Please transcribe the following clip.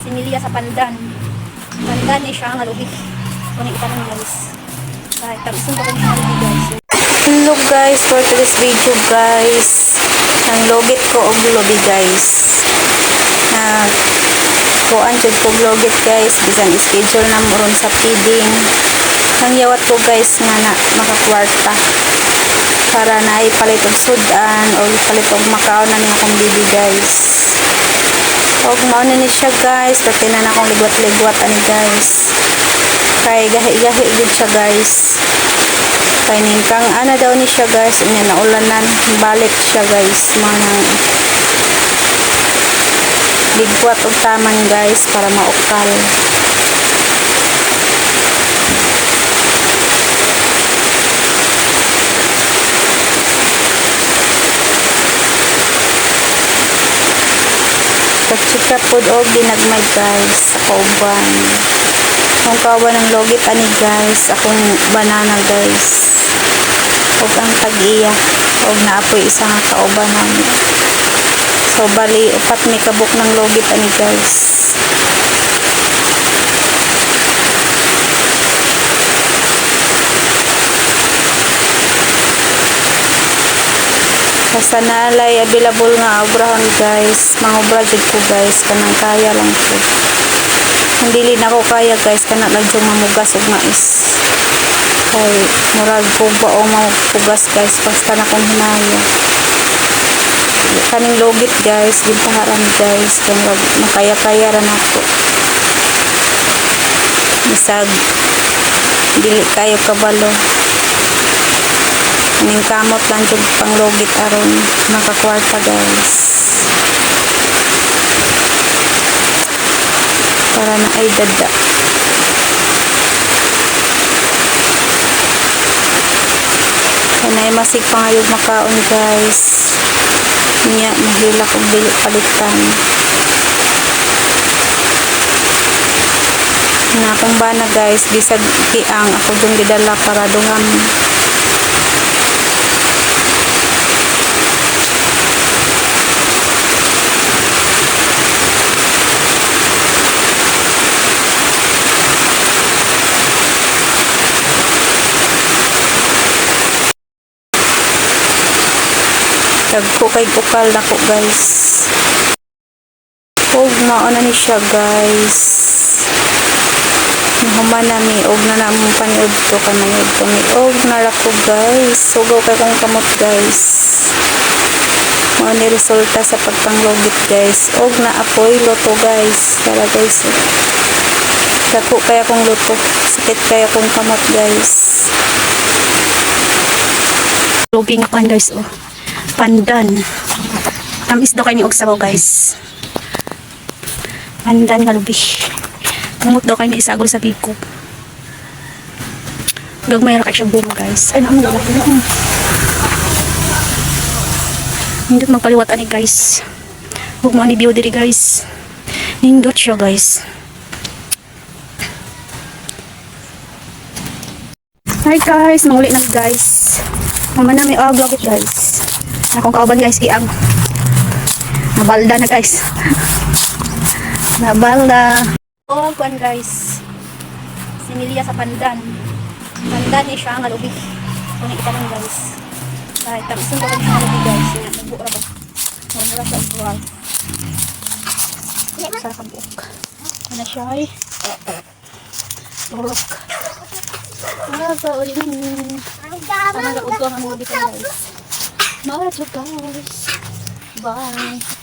Sinilya sa pandan. Pandan ni siya nga lubi. Kung itanong guys. Kahit tabisun ko kung lubi guys. Hello guys, for today's video guys. Ang logit ko og lubi guys. Kuan jud ko logit guys. Bisan schedule na mo ron sa feeding. Ang yawat ko guys nga na makakwarta. Para na ipalit og sudan o ipalit og makaon na niya akong bibi guys. Og mauna ni siya guys, katinan akong ligwat-ligwat ani guys. Kay gahi-gahi gid siya guys. Kay ningkang ana daw ni siya guys, unya naulanan, balik siya guys. Manang ligwat og taman guys para maukal. Pagchika pod og dinagmay guys sa kauban. Ang kauban ng logit ani guys, akong banana guys. Og ang tag-iya og naapoy isa nga kauban namin. So bali upat may kabuk ng logit ani guys. Basta nalay available nga obrahon guys, mangobra jud ko guys, kanang kaya lang ko. Hindi na ako kaya guys, kana lang yung mamugas og mais. Kay murag ko ba o mamugas guys, basta na kong hinaya. Kaning logit guys, gintaharan guys, kay murag makaya-kaya ran ako. Bisag dili kayo kabalo. Ning kamot lang jud pang logit aron makakwarta guys. Para na ay dada. Kanay masig pangayog makaon guys. Nya mahila kog dili palitan. Na kung bana guys, bisag kiang ako dong gidala para dungam. Dagko kay ukal nako guys. Og naana ni siya guys. Nahuman nami og na namong paniud to kanayod to mi og narako guys. Sugaw kay kong kamot guys. Mao ni resulta sa pagpanglogit guys. Og naapoy luto guys. Para guys. Dagko kay akong luto. Sakit kay akong kamot guys. Loging pan guys oh. Pandan. Tamis daw kayo ni og sabaw guys. Pandan nga lubi. Kumot daw kayo ni isagol sa biko. Gagmay ra kay siya bunga guys. Ay naman lalaki na. Nindot magpaliwat ani guys. Huwag mo ani view diri guys. Nindot siya guys. Hi guys, manguli na guys. Mama na may logit guys. Akong kauban guys kiang. Nabalda na guys. Nabalda. Oh, kuan guys. Sinilya sa pandan. Pandan ni siya nga lubi. Kung itanong guys. Kahit tabisun ko kung lubi guys. Nagbuo ra ba? Mura sa usual. Sa kabuk. Ano siya ay? Turok. Sa ulin. Ano ga utuang ang lubi guys. Mga guys. Bye.